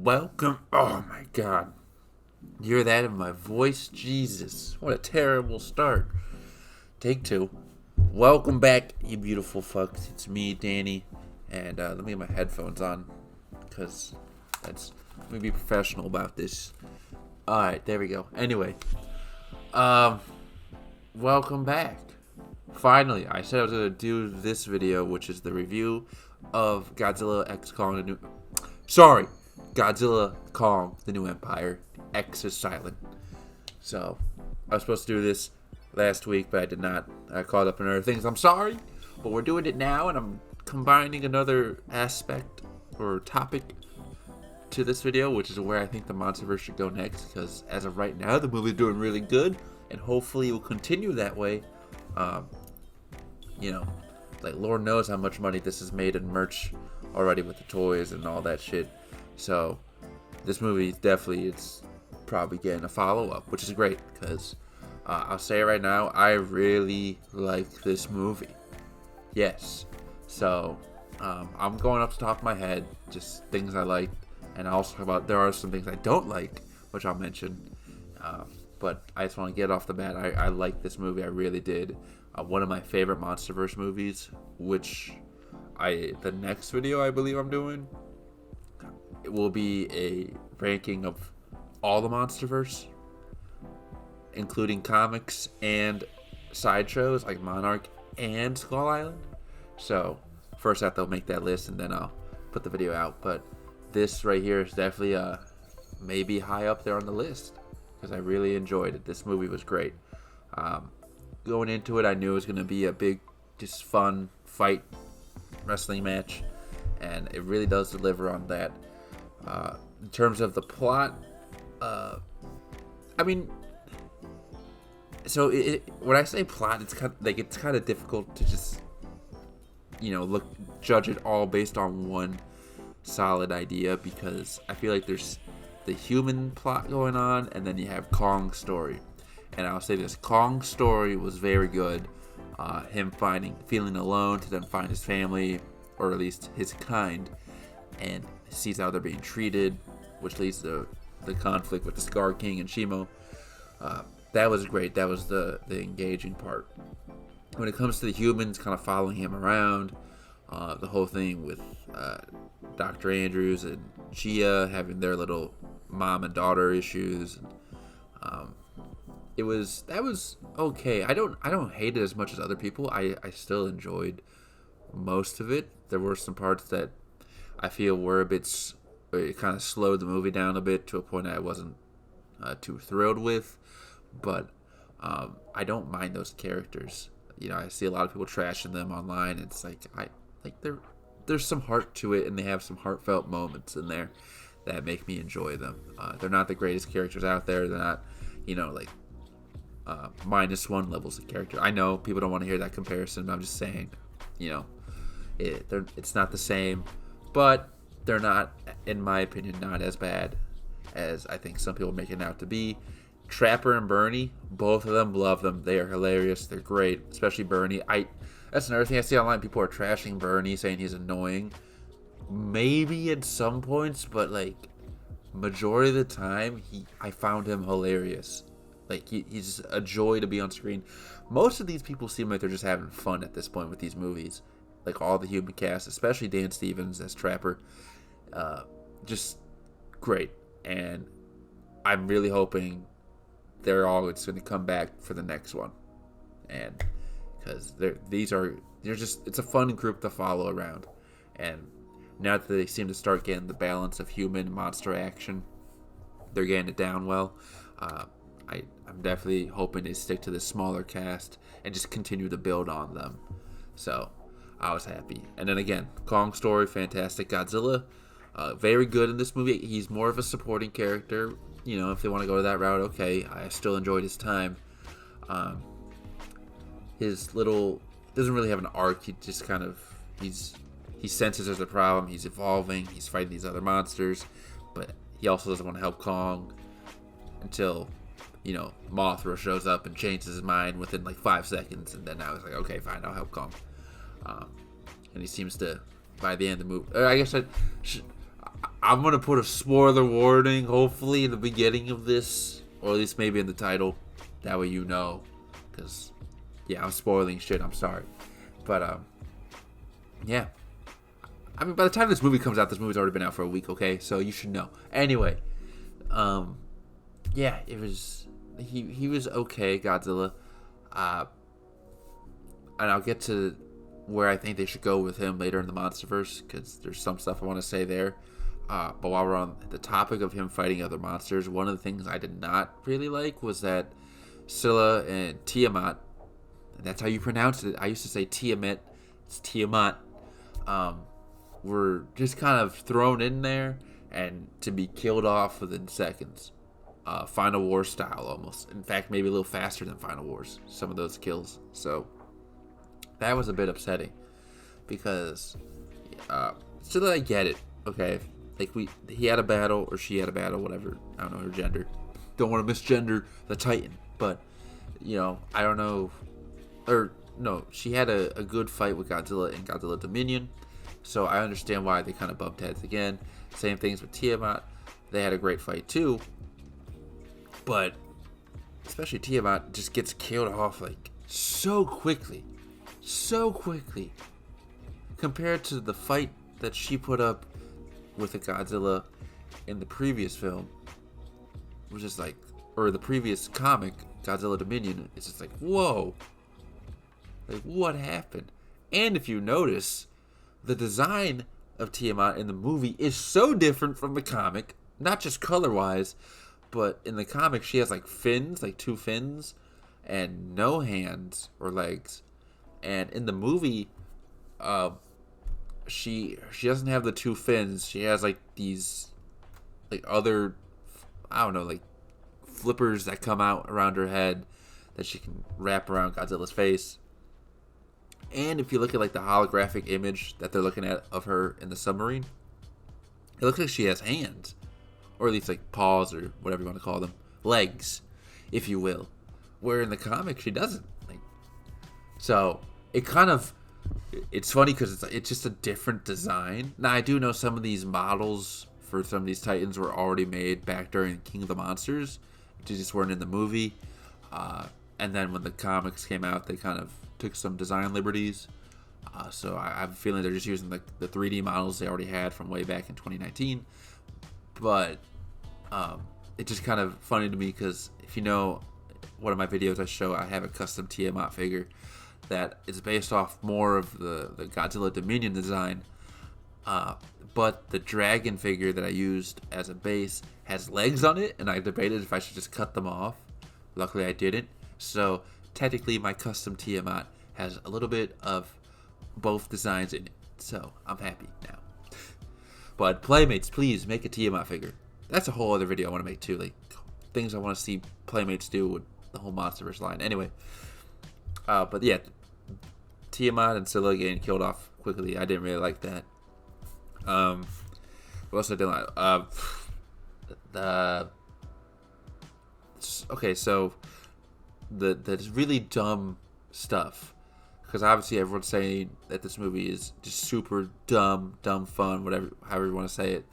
welcome. Oh my god. You hear that in my voice? Jesus. What a terrible start. Take two. Welcome back, you beautiful fucks. It's me, Danny. And let me get my headphones on. Because let me be professional about this. Alright, there we go. Anyway. Welcome back. Finally, I said I was going to do this video, which is the review of Godzilla X Kong Godzilla Kong, the New Empire. X is silent. So, I was supposed to do this last week, but I did not. I caught up in other things. I'm sorry, but we're doing it now, and I'm combining another aspect or topic to this video, which is where I think the Monsterverse should go next, because as of right now, the movie's doing really good, and hopefully it will continue that way. Like Lord knows how much money this has made in merch already with the toys and all that shit. So this movie it's probably getting a follow-up, which is great, because I'll say it right now, I really like this movie. Yes. So I'm going up to the top of my head, just things I like, and I'll also talk about there are some things I don't like, which I'll mention. But I just want to get off the bat. I like this movie. I really did. One of my favorite Monsterverse movies, which the next video I believe I'm doing, it will be a ranking of all the Monsterverse, including comics and sideshows like Monarch and Skull Island. So first I have to make that list, and then I'll put the video out. But this right here is definitely maybe high up there on the list, because I really enjoyed it. This movie was great. Going into it, I knew it was going to be a big, just fun fight wrestling match, and it really does deliver on that. In terms of the plot, when I say plot, it's kind of difficult to just judge it all based on one solid idea, because I feel like there's the human plot going on, and then you have Kong's story. And I'll say this, Kong's story was very good. Him feeling alone to then find his family, or at least his kind, and sees how they're being treated, which leads to the conflict with the Scar King and Shimo. That was great. That was the engaging part. When it comes to the humans kind of following him around, the whole thing with Dr. Andrews and Gia having their little mom and daughter issues, that was okay. I don't hate it as much as other people. I still enjoyed most of it. There were some parts that I feel were it kind of slowed the movie down a bit to a point I wasn't too thrilled with, but I don't mind those characters. I see a lot of people trashing them online. It's like there's some heart to it, and they have some heartfelt moments in there that make me enjoy them. They're not the greatest characters out there. They're not, -1 levels of character. I know people don't want to hear that comparison, but I'm just saying, it's not the same, but they're not, in my opinion, not as bad as I think some people make it out to be. Trapper and Bernie, both of them, love them. They are hilarious. They're great, especially Bernie. That's another thing I see online. People are trashing Bernie, saying he's annoying. Maybe at some points, but majority of the time, I found him hilarious. He's a joy to be on screen. Most of these people seem like they're just having fun at this point with these movies. All the human cast, especially Dan Stevens as Trapper. Just great. And I'm really hoping they're all just going to come back for the next one. And because it's a fun group to follow around. And now that they seem to start getting the balance of human monster action, they're getting it down well. I'm definitely hoping they stick to the smaller cast and just continue to build on them. So I was happy. And then again, Kong story, fantastic. Godzilla, very good in this movie. He's more of a supporting character. If they want to go that route, okay. I still enjoyed his time. His little doesn't really have an arc. He just kind of he senses there's a problem. He's evolving. He's fighting these other monsters, but he also doesn't want to help Kong until Mothra shows up and changes his mind within 5 seconds, and then I was like, okay, fine, I'll help Kong. And he seems to, by the end of the movie, I guess I'm gonna put a spoiler warning, hopefully, in the beginning of this, or at least maybe in the title. That way you know, because yeah, I'm spoiling shit. I'm sorry, but yeah. I mean, by the time this movie comes out, this movie's already been out for a week. Okay, so you should know. Anyway, yeah, it was he was okay, Godzilla, and I'll get to where I think they should go with him later in the Monsterverse, because there's some stuff I want to say there. But while we're on the topic of him fighting other monsters, one of the things I did not really like was that Scylla and Tiamat, and that's how you pronounce it. I used to say Tiamat, it's Tiamat, were just kind of thrown in there and to be killed off within seconds. Final War style almost. In fact, maybe a little faster than Final Wars, some of those kills. So that was a bit upsetting because still I get it, okay? Like he had a battle or she had a battle, whatever. I don't know her gender. Don't want to misgender the Titan, but you know, I don't know. Or no, she had a good fight with Godzilla in Godzilla Dominion, so I understand why they kind of bumped heads again. Same things with Tiamat. They had a great fight too, but especially Tiamat just gets killed off like so quickly compared to the fight that she put up with the Godzilla in the previous film, which is like, or the previous comic, Godzilla Dominion. It's just like, whoa, like what happened? And if you notice, the design of Tiamat in the movie is so different from the comic, not just color wise, but in the comic she has like fins, like 2 fins, and no hands or legs. And in the movie, she doesn't have the 2 fins. She has like these like other, I don't know, like flippers that come out around her head that she can wrap around Godzilla's face. And if you look at like the holographic image that they're looking at of her in the submarine, it looks like she has hands, or at least like paws or whatever you want to call them, legs, if you will. Where in the comic she doesn't. Like, so it kind of, it's funny because it's just a different design. Now I do know some of these models for some of these Titans were already made back during King of the Monsters, they just weren't in the movie. And then when the comics came out, they kind of took some design liberties. So I have a feeling they're just using the 3D models they already had from way back in 2019. But it's just kind of funny to me because if you know one of my videos I show, I have a custom Tiamat figure that is based off more of the Godzilla Dominion design. But the dragon figure that I used as a base has legs on it, and I debated if I should just cut them off. Luckily I didn't. So technically my custom Tiamat has a little bit of both designs in it. So I'm happy now. But Playmates, please make a Tiamat figure. That's a whole other video I want to make too. Like things I want to see Playmates do with the whole Monsterverse line. Anyway. But yeah, Tiamat and Scylla getting killed off quickly. I didn't really like that. What else I didn't like? Okay, so the really dumb stuff, because obviously everyone's saying that this movie is just super dumb fun, whatever, however you want to say it.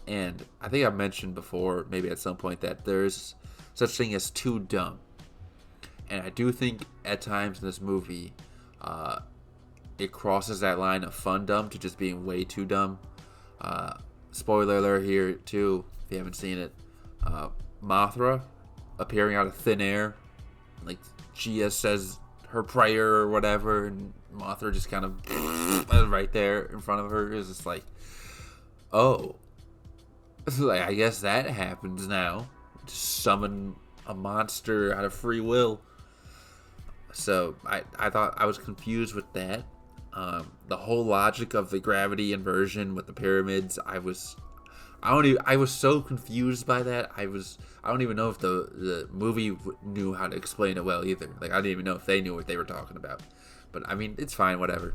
And I think I've mentioned before, maybe at some point, that there's such thing as too dumb. And I do think at times in this movie, it crosses that line of fun dumb to just being way too dumb. Spoiler alert here too, if you haven't seen it. Mothra appearing out of thin air, like Gia says her prayer or whatever, and Mothra just kind of right there in front of her is just like, oh, like I guess that happens now. Just summon a monster out of free will. So I thought I was confused with that. The whole logic of the gravity inversion with the pyramids, I was so confused by that. I don't even know if the movie knew how to explain it well either. Like I didn't even know if they knew what they were talking about. But I mean, it's fine, whatever.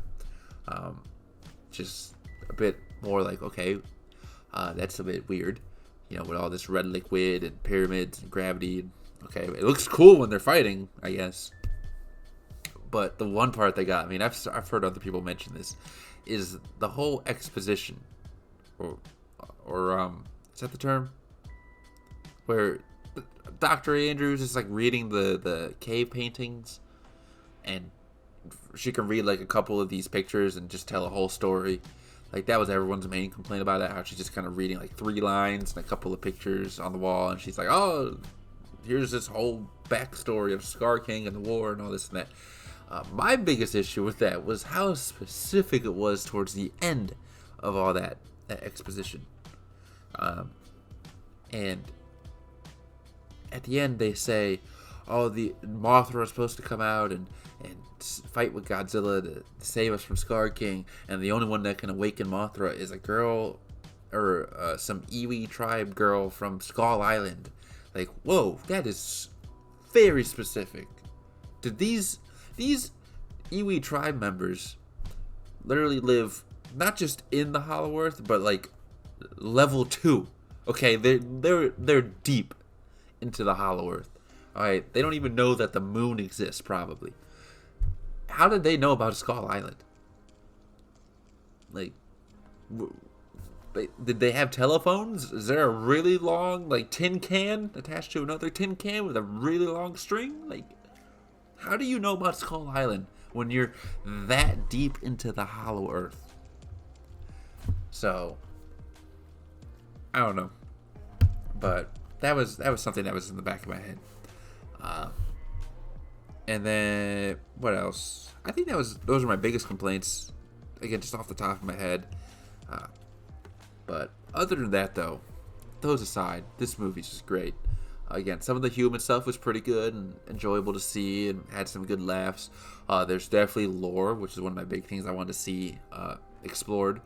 Just a bit more like, okay, that's a bit weird, you know, with all this red liquid and pyramids and gravity. Okay, it looks cool when they're fighting, I guess. But the one part that got me, and I've heard other people mention this, is the whole exposition or is that the term? Where Dr. Andrews is like reading the cave paintings, and she can read like a couple of these pictures and just tell a whole story. Like that was everyone's main complaint about it, how she's just kind of reading like 3 lines and a couple of pictures on the wall, and she's like, oh, here's this whole backstory of Scar King and the war and all this and that. My biggest issue with that was how specific it was towards the end of all that exposition. And at the end they say, oh, the Mothra is supposed to come out and fight with Godzilla to save us from Scar King, and the only one that can awaken Mothra is a girl, or some Iwi tribe girl from Skull Island. Like, whoa, that is very specific. Did these Iwi tribe members literally live not just in the Hollow Earth, but like level 2? Okay, they're deep into the Hollow Earth. All right, they don't even know that the moon exists, probably. How did they know about Skull Island? Like, did they have telephones? Is there a really long, like, tin can attached to another tin can with a really long string? Like, how do you know about Skull Island when you're that deep into the Hollow Earth? So, I don't know. But that was something that was in the back of my head. And then what else? I think those are my biggest complaints. Again, just off the top of my head. But other than that, though, those aside, this movie's just great. Again, some of the human stuff was pretty good and enjoyable to see, and had some good laughs. There's definitely lore, which is one of my big things I wanted to see explored.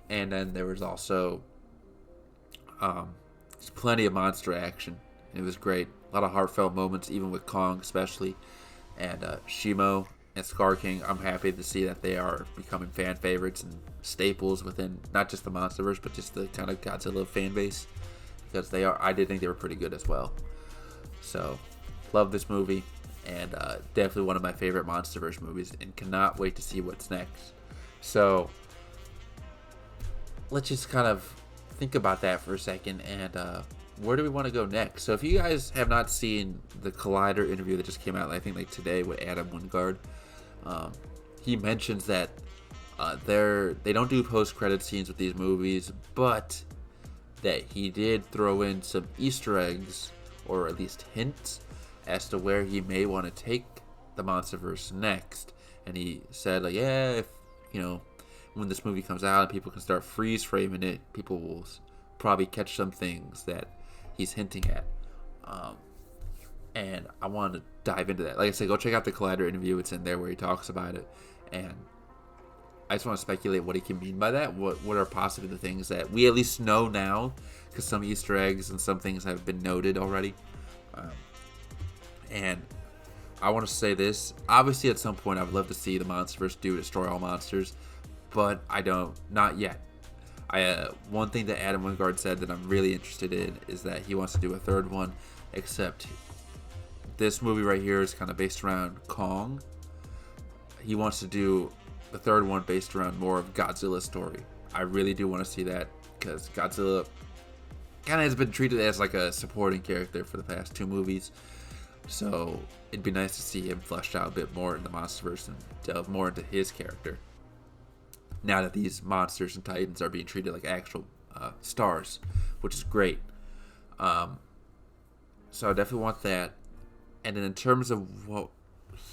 And then there was also plenty of monster action. It was great. A lot of heartfelt moments, even with Kong especially. And Shimo and Scar King, I'm happy to see that they are becoming fan favorites and staples within not just the Monsterverse, but just the kind of Godzilla fan base. Because they are, I did think they were pretty good as well. So, love this movie. And definitely one of my favorite Monsterverse movies. And cannot wait to see what's next. So, let's just kind of think about that for a second. And where do we want to go next? So if you guys have not seen the Collider interview that just came out, I think like today, with Adam Wingard, he mentions that they don't do post-credit scenes with these movies, but that he did throw in some Easter eggs, or at least hints, as to where he may want to take the Monsterverse next. And he said, like, yeah, if, you know, when this movie comes out and people can start freeze framing it, people will probably catch some things that he's hinting at. And I wanted to dive into that. Like I said, go check out the Collider interview. It's in there where he talks about it. And I just want to speculate what he can mean by that. What are possibly the things that we at least know now, because some Easter eggs and some things have been noted already. And I want to say this. Obviously, at some point, I would love to see the Monsterverse do Destroy All Monsters, but I don't. Not yet. One thing that Adam Wingard said that I'm really interested in is that he wants to do a third one, except this movie right here is kind of based around Kong. He wants to do the third one based around more of Godzilla's story. I really do want to see that, because Godzilla kind of has been treated as like a supporting character for the past 2 movies. So it'd be nice to see him fleshed out a bit more in the Monsterverse and delve more into his character, now that these monsters and titans are being treated like actual stars, which is great. So I definitely want that. And then in terms of what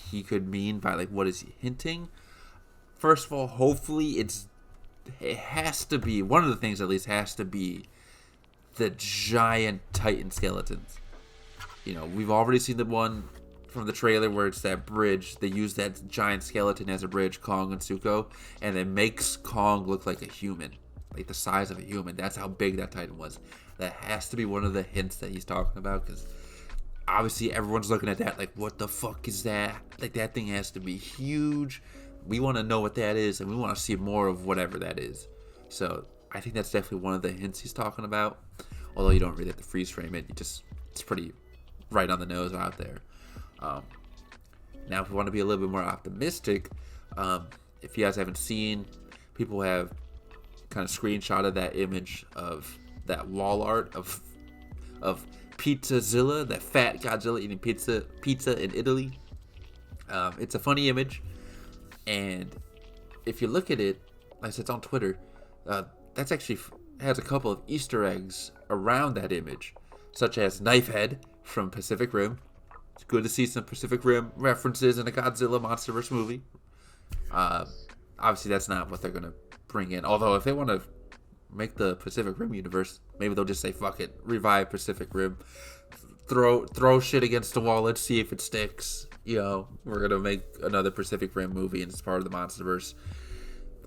he could mean by, like, what is he hinting? First of all, hopefully it has to be, one of the things at least has to be the giant titan skeletons. You know, we've already seen the one from the trailer where it's that bridge. They use that giant skeleton as a bridge, Kong and Zuko, and it makes Kong look like a human, like the size of a human. That's how big that titan was. That has to be one of the hints that he's talking about, because obviously everyone's looking at that like, what the fuck is that? Like, that thing has to be huge. We want to know what that is, and we want to see more of whatever that is. So I think that's definitely one of the hints he's talking about. Although you don't really have to freeze frame it, it's pretty right on the nose out there. Now, if we want to be a little bit more optimistic, if you guys haven't seen, people have kind of screenshot of that image of that wall art of Pizzazilla, that fat Godzilla eating pizza in Italy. It's a funny image, and if you look at it, like I said, it's on Twitter. That's actually has a couple of Easter eggs around that image, such as Knifehead from Pacific Rim. It's good to see some Pacific Rim references in a Godzilla Monsterverse movie. Obviously, that's not what they're gonna bring in. Although, if they want to make the Pacific Rim universe, maybe they'll just say, fuck it, revive Pacific Rim, throw shit against the wall, let's see if it sticks. You know, we're gonna make another Pacific Rim movie and it's part of the Monsterverse.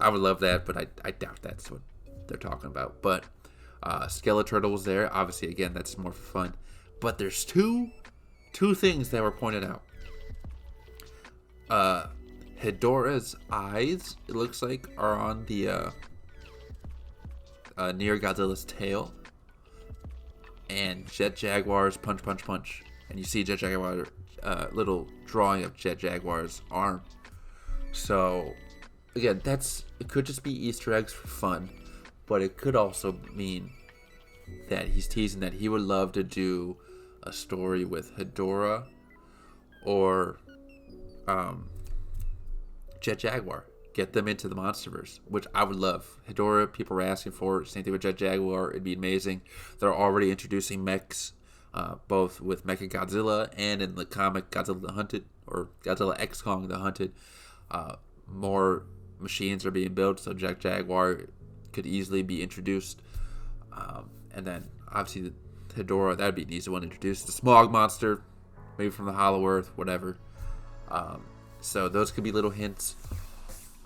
I would love that, but I doubt that's what they're talking about. But Skeleturtle was there. Obviously, again, that's more for fun. But there's two things that were pointed out. Hedorah's eyes, it looks like, are on the near Godzilla's tail, and Jet Jaguar's punch, punch, punch, and you see Jet Jaguar, little drawing of Jet Jaguar's arm. So again, it could just be Easter eggs for fun, but it could also mean that he's teasing that he would love to do a story with Hedorah or Jet Jaguar. Get them into the Monsterverse, which I would love. Hedorah, people are asking for. Same thing with Jet Jaguar. It'd be amazing. They're already introducing mechs, both with Mechagodzilla and in the comic Godzilla the Hunted, or Godzilla X Kong the Hunted. More machines are being built, so Jet Jaguar could easily be introduced. And then, obviously, Hedorah, that'd be an easy one to introduce. The Smog Monster, maybe from the Hollow Earth, whatever. So those could be little hints.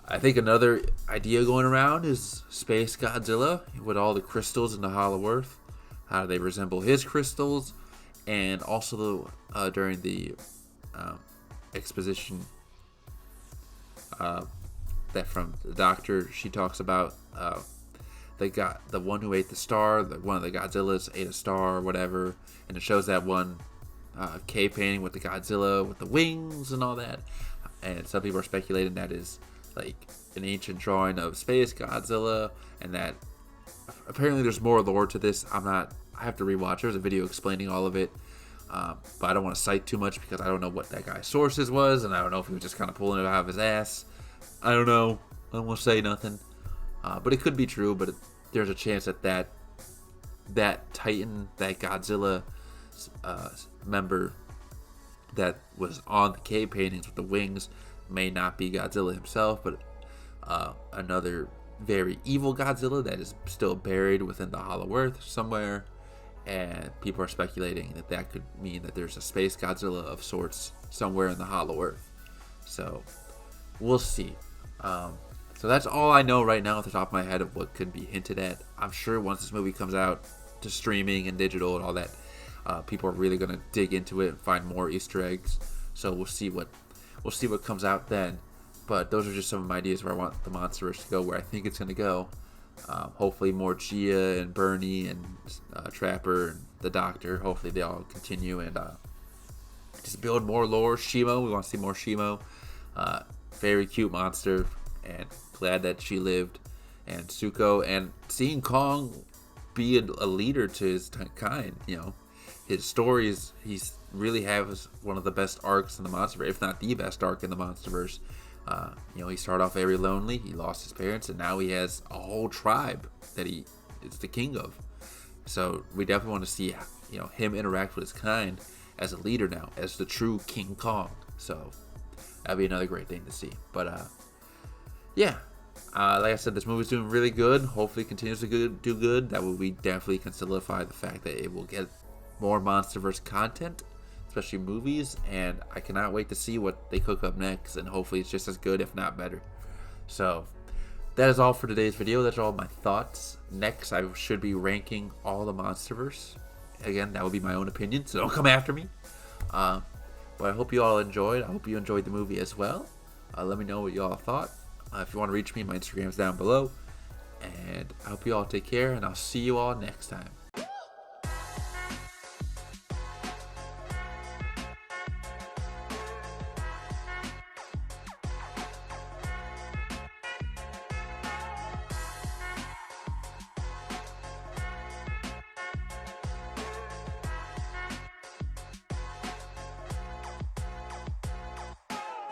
I think another idea going around is Space Godzilla with all the crystals in the Hollow Earth. How do they resemble his crystals? And also during the exposition that from the Doctor, she talks about they got the one who ate the star, one of the Godzillas ate a star or whatever, and it shows that one cave painting with the Godzilla with the wings and all that. And some people are speculating that is like an ancient drawing of Space Godzilla, and that apparently there's more lore to this. I have to rewatch. There's a video explaining all of it, but I don't want to cite too much because I don't know what that guy's sources was, and I don't know if he was just kind of pulling it out of his ass. I don't know. I don't want to say nothing, but it could be true. But there's a chance that Titan, that Godzilla member that was on the cave paintings with the wings, may not be Godzilla himself, but another very evil Godzilla that is still buried within the Hollow Earth somewhere. And people are speculating that could mean that there's a Space Godzilla of sorts somewhere in the Hollow Earth. So we'll see. So that's all I know right now off the top of my head of what could be hinted at. I'm sure once this movie comes out to streaming and digital and all that, people are really gonna dig into it and find more Easter eggs. So we'll see what comes out then. But those are just some of my ideas where I want the Monsterverse to go, where I think it's gonna go. Hopefully more Gia and Bernie and Trapper and the Doctor. Hopefully they all continue and just build more lore. Shimo, we want to see more Shimo. Very cute monster, and glad that she lived. And Suko, and seeing Kong be a leader to his kind. You know, his stories, he's really has one of the best arcs in the Monsterverse, if not the best arc in the Monsterverse. He started off very lonely. He lost his parents, and now he has a whole tribe that he is the king of. So we definitely want to see, him interact with his kind as a leader now, as the true King Kong. So that'd be another great thing to see. But like I said, this movie's doing really good. Hopefully, it continues to do good. That will definitely can solidify the fact that it will get more Monsterverse content, especially movies, and I cannot wait to see what they cook up next, and hopefully it's just as good, if not better. So that is all for today's video. That's all my thoughts. Next, I should be ranking all the Monsterverse. Again, that would be my own opinion, so don't come after me. But I hope you all enjoyed. I hope you enjoyed the movie as well. Let me know what you all thought. If you want to reach me, my Instagram is down below. And I hope you all take care, and I'll see you all next time.